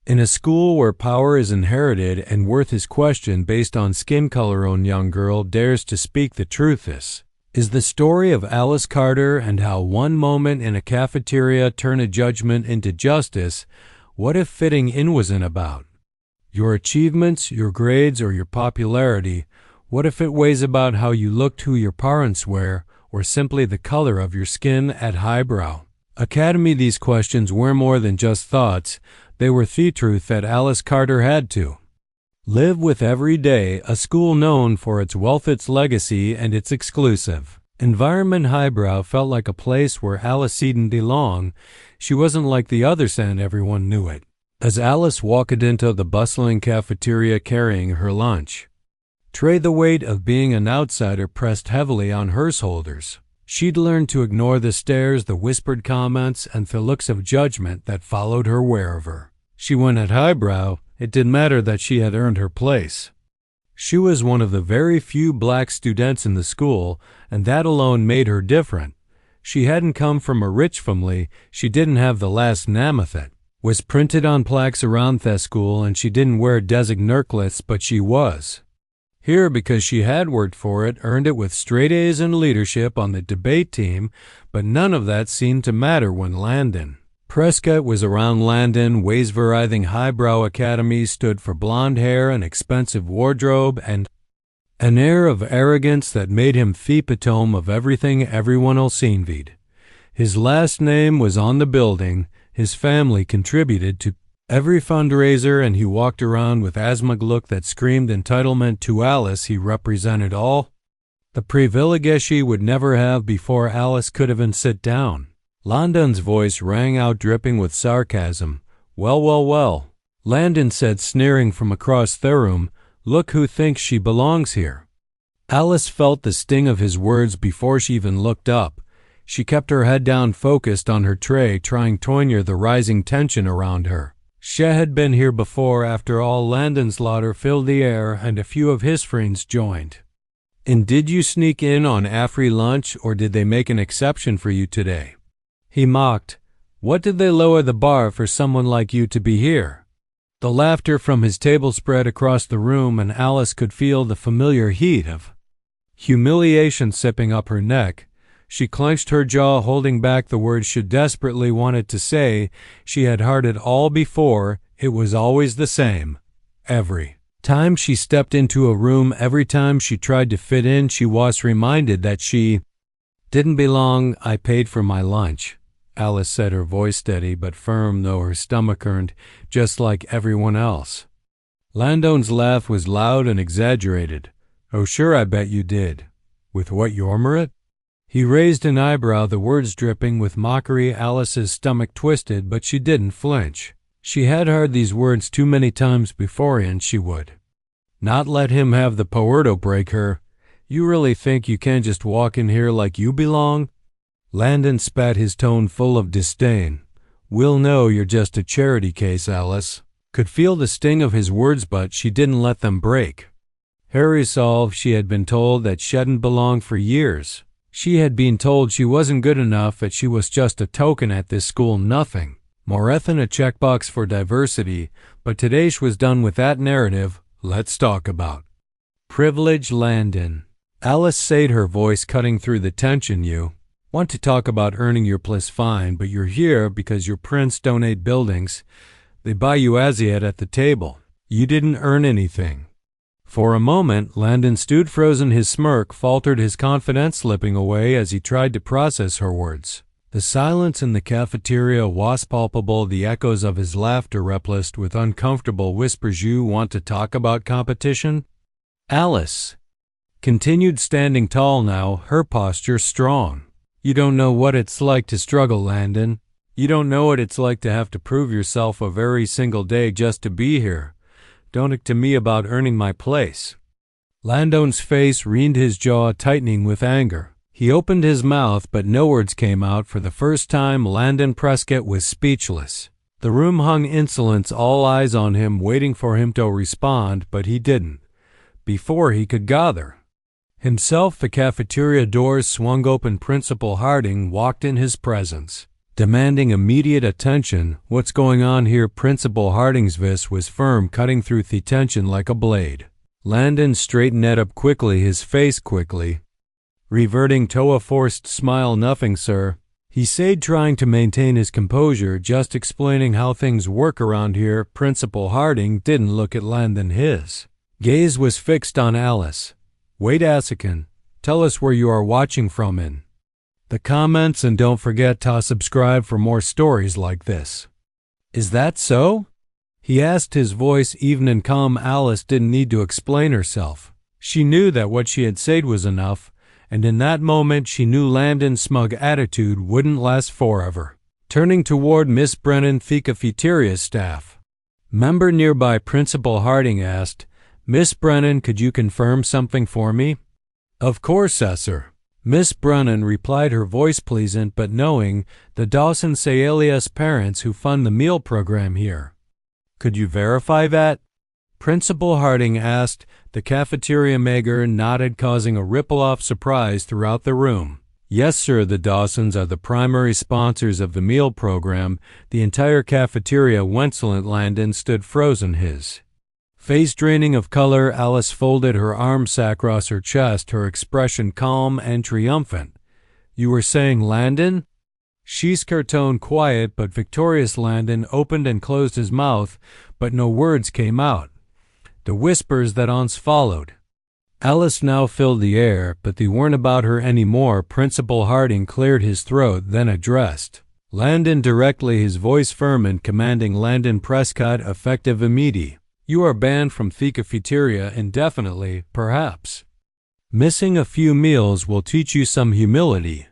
In a school where power is inherited and worth is questioned based on skin color, a young girl dares to speak the truth. This is the story of Alice Carter and how one moment in a cafeteria turned a judgment into justice. What if fitting in wasn't about your achievements, your grades, or your popularity? What if it was about how you looked, who your parents were, or simply the color of your skin? At Highbrow Academy, these questions were more than just thoughts. They were the truth that Alice Carter had to live with every day, a school known for its wealth, its legacy, and its exclusive environment. Highbrow felt like a place where Alice didn't belong. She wasn't like the others, and everyone knew it. As Alice walked into the bustling cafeteria carrying her lunch tray, the weight of being an outsider pressed heavily on her shoulders. She'd learned to ignore the stares, the whispered comments, and the looks of judgment that followed her wherever she went. At Highbrow, it didn't matter that she had earned her place. She was one of the very few black students in the school, and that alone made her different. She hadn't come from a rich family. She didn't have the last name that was printed on plaques around the school, and she didn't wear desert necklace, but she was here because she had worked for it, earned it with straight A's and leadership on the debate team. But none of that seemed to matter when Landon Prescott was around. Landon was everything. Highbrow Academy stood for blonde hair, an expensive wardrobe, and an air of arrogance that made him the epitome of everything everyone else envied. His last name was on the building. His family contributed to every fundraiser, and he walked around with asthma look that screamed entitlement. To Alice, he represented all the privilege she would never have before Alice could even sit down. Landon's voice rang out, dripping with sarcasm. Well, Landon said, sneering from across the room. Look who thinks she belongs here. Alice felt the sting of his words before she even looked up. She kept her head down, focused on her tray, trying to ignore the rising tension around her. She had been here before. After all, Landon's laughter filled the air, and a few of his friends joined. And did you sneak in on a free lunch, or did they make an exception for you today? He mocked. What did they lower the bar for someone like you to be here? The laughter from his table spread across the room, and Alice could feel the familiar heat of humiliation sipping up her neck. She clenched her jaw, holding back the words she desperately wanted to say. She had heard it all before. It was always the same. Every time she stepped into a room, every time she tried to fit in, she was reminded that she didn't belong. I paid for my lunch, Alice said, her voice steady but firm, though her stomach earned, just like everyone else. Landon's laugh was loud and exaggerated. Oh, sure, I bet you did. With what, your merit? He raised an eyebrow, the words dripping with mockery. Alice's stomach twisted, but she didn't flinch. She had heard these words too many times before, and she would not let him have the power to break her. You really think you can just walk in here like you belong? Landon spat, his tone full of disdain. We'll know you're just a charity case. Alice could feel the sting of his words, but she didn't let them break her resolve. She had been told that she hadn't belonged for years. She had been told she wasn't good enough, that she was just a token at this school, nothing more than a checkbox for diversity. But today she was done with that narrative. Let's talk about privilege. Landon, Alice said, her voice cutting through the tension. You want to talk about earning your place, fine, but you're here because your parents donate buildings. They buy you as yet at the table. You didn't earn anything. For a moment, Landon stood frozen. His smirk faltered, his confidence slipping away as he tried to process her words. The silence in the cafeteria was palpable, the echoes of his laughter replaced with uncomfortable whispers. You want to talk about competition? Alice continued, standing tall now, her posture strong. You don't know what it's like to struggle, Landon. You don't know what it's like to have to prove yourself every single day just to be here. Don't talk to me about earning my place. Landon's face wrinkled, his jaw tightening with anger. He opened his mouth, but no words came out. For the first time, Landon Prescott was speechless. The room hung in silence, all eyes on him, waiting for him to respond, but he didn't. Before he could gather himself, the cafeteria doors swung open. Principal Harding walked in his presence. demanding immediate attention. "What's going on here?" Principal Harding's voice was firm, cutting through the tension like a blade. Landon straightened up quickly, his face quickly reverting to a forced smile. "Nothing, sir," he said, trying to maintain his composure, "just explaining how things work around here." Principal Harding didn't look at Landon. His gaze was fixed on Alice. "Wait a second. Tell us where you are watching from in the comments, and don't forget to subscribe for more stories like this." "Is that so?" he asked, his voice even and calm. Alice didn't need to explain herself. She knew that what she had said was enough, and in that moment she knew Landon's smug attitude wouldn't last forever. Turning toward Miss Brennan, the cafeteria staff member nearby, Principal Harding asked, "Miss Brennan, could you confirm something for me?" "Of course, sir." Miss Brennan replied, her voice pleasant but knowing, "The Dawson Alias parents who fund the meal program here." "Could you verify that?" Principal Harding asked. The cafeteria maker nodded, causing a ripple of surprise throughout the room. "Yes, sir, the Dawsons are the primary sponsors of the meal program." The entire cafeteria went silent. Landon stood frozen, his face draining of color. Alice folded her arms across her chest, her expression calm and triumphant. "You were saying, Landon?" She's tone quiet but victorious. Landon opened and closed his mouth, but no words came out. The whispers that once followed Alice now filled the air, but they weren't about her anymore. Principal Harding cleared his throat, then addressed Landon directly, his voice firm and commanding. "Landon Prescott, effective immediately. You are banned from the cafeteria indefinitely. Perhaps missing a few meals will teach you some humility."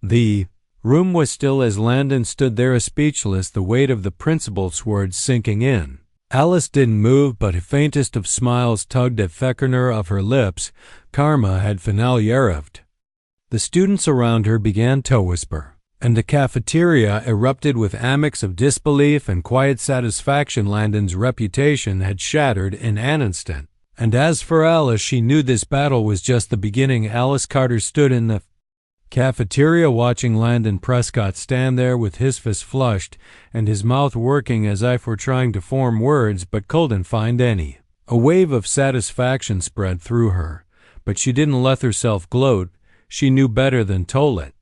The room was still as Landon stood there speechless, the weight of the principal's words sinking in. Alice didn't move, but the faintest of smiles tugged at the corner of her lips. Karma had finally arrived. The students around her began to whisper, and the cafeteria erupted with mimics of disbelief and quiet satisfaction. Landon's reputation had shattered in an instant. And as for Alice, she knew this battle was just the beginning. Alice Carter stood in the cafeteria watching Landon Prescott stand there with his fist flushed and his mouth working as if were trying to form words but couldn't find any. A wave of satisfaction spread through her, but she didn't let herself gloat. She knew better than to let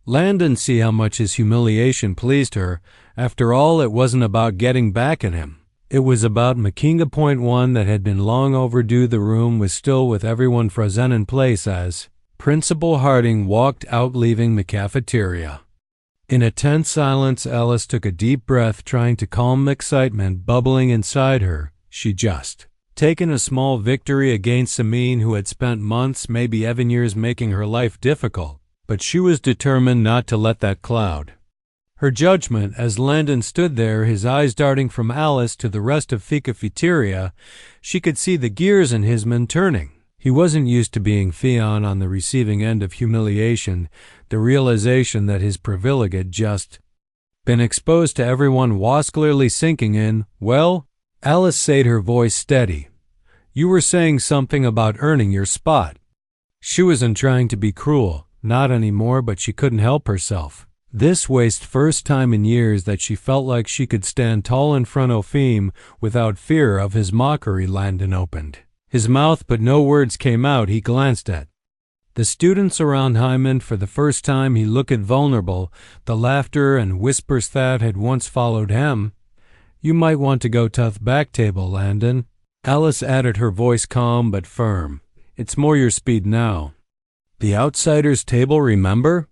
Landon see how much his humiliation pleased her. After all, it wasn't about getting back at him. It was about making a point, one that had been long overdue. The room was still with everyone frozen in place as Principal Harding walked out, leaving the cafeteria. In a tense silence, Alice took a deep breath, trying to calm the excitement bubbling inside her. She just taken a small victory against Samin, who had spent months, maybe even years, making her life difficult. But she was determined not to let that cloud her judgment. As Landon stood there, his eyes darting from Alice to the rest of the cafeteria, she could see the gears in his mind turning. He wasn't used to being Theon on the receiving end of humiliation. The realization that his privilege had just been exposed to everyone was clearly sinking in. "Well," Alice said, her voice steady, "you were saying something about earning your spot." She wasn't trying to be cruel, not anymore, but she couldn't help herself. This was the first time in years that she felt like she could stand tall in front of him without fear of his mockery. Landon opened his mouth, but no words came out. He glanced at the students around Hyman. For the first time, he looked vulnerable. The laughter and whispers that had once followed him. "You might want to go to the back table, Landon," Alice added, her voice calm but firm. "It's more your speed now." "The outsider's table, remember?"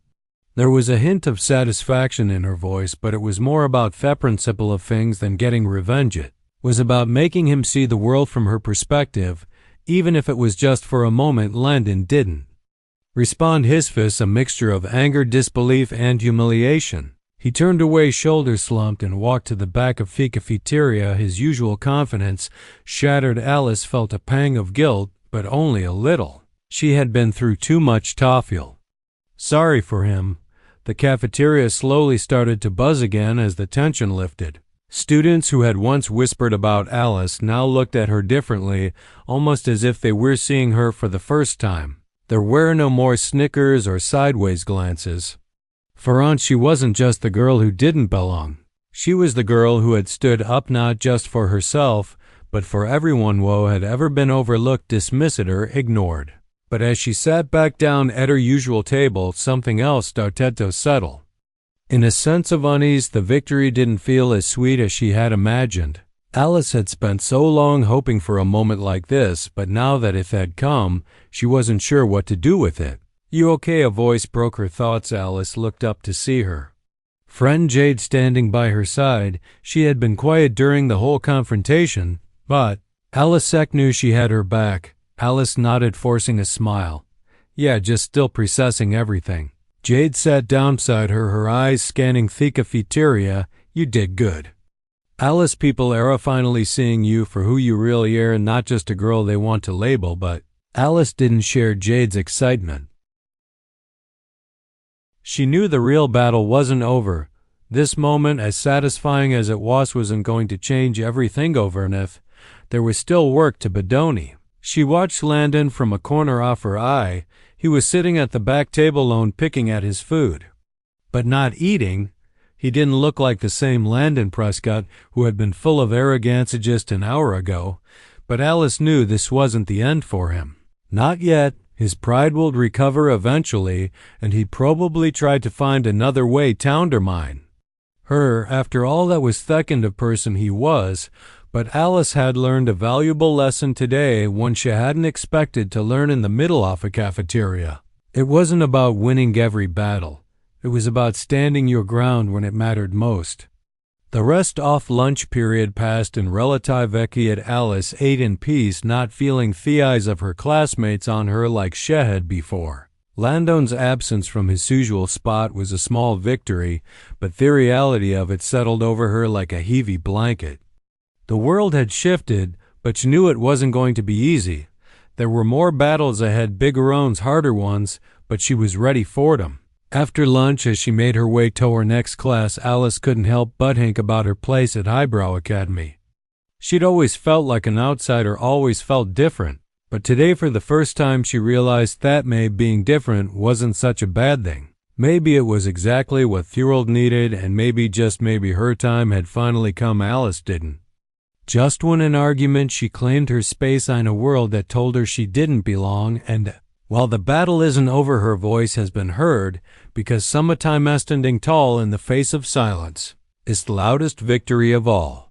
There was a hint of satisfaction in her voice, but it was more about the principle of things than getting revenge. It was about making him see the world from her perspective, even if it was just for a moment. Landon didn't respond. His face a mixture of anger, disbelief, and humiliation. He turned away, shoulders slumped, and walked to the back of the cafeteria, his usual confidence shattered. Alice felt a pang of guilt, but only a little. She had been through too much to feel sorry for him. The cafeteria slowly started to buzz again as the tension lifted. Students who had once whispered about Alice now looked at her differently, almost as if they were seeing her for the first time. There were no more snickers or sideways glances. For once she wasn't just the girl who didn't belong. She was the girl who had stood up not just for herself, but for everyone who had ever been overlooked, dismissed, or ignored. But as she sat back down at her usual table, something else started to settle. In a sense of unease, the victory didn't feel as sweet as she had imagined. Alice had spent so long hoping for a moment like this, but now that it had come, she wasn't sure what to do with it. "You okay?" A voice broke her thoughts. Alice looked up to see her friend Jade standing by her side. She had been quiet during the whole confrontation, but Alice knew she had her back. Alice nodded, forcing a smile. "Yeah, just still processing everything." Jade sat down beside her, her eyes scanning the cafeteria. "You did good, Alice. People are finally seeing you for who you really are, and not just a girl they want to label." But Alice didn't share Jade's excitement. She knew the real battle wasn't over. This moment, as satisfying as it was, wasn't going to change everything overnight. There was still work to be done. She watched Landon from a corner off her eye. He was sitting at the back table alone, picking at his food, but not eating. He didn't look like the same Landon Prescott who had been full of arrogance just an hour ago. But Alice knew this wasn't the end for him. Not yet. His pride would recover eventually, and he'd probably try to find another way to undermine her after all that was the kind of person he was. But Alice had learned a valuable lesson today, one she hadn't expected to learn in the middle of a cafeteria. It wasn't about winning every battle. It was about standing your ground when it mattered most. The rest off lunch period passed in relative quiet. Alice ate in peace, not feeling the eyes of her classmates on her like she had before. Landon's absence from his usual spot was a small victory, but the reality of it settled over her like a heavy blanket. The world had shifted, but she knew it wasn't going to be easy. There were more battles ahead, bigger ones, harder ones, but she was ready for them. After lunch, as she made her way to her next class, Alice couldn't help but think about her place at Highbrow Academy. She'd always felt like an outsider, always felt different, but today for the first time she realized that maybe being different wasn't such a bad thing. Maybe it was exactly what the world needed, and maybe, just maybe, her time had finally come. Alice didn't just win an argument, she claimed her space in a world that told her she didn't belong, and while the battle isn't over, her voice has been heard, because sometimes standing tall in the face of silence is the loudest victory of all.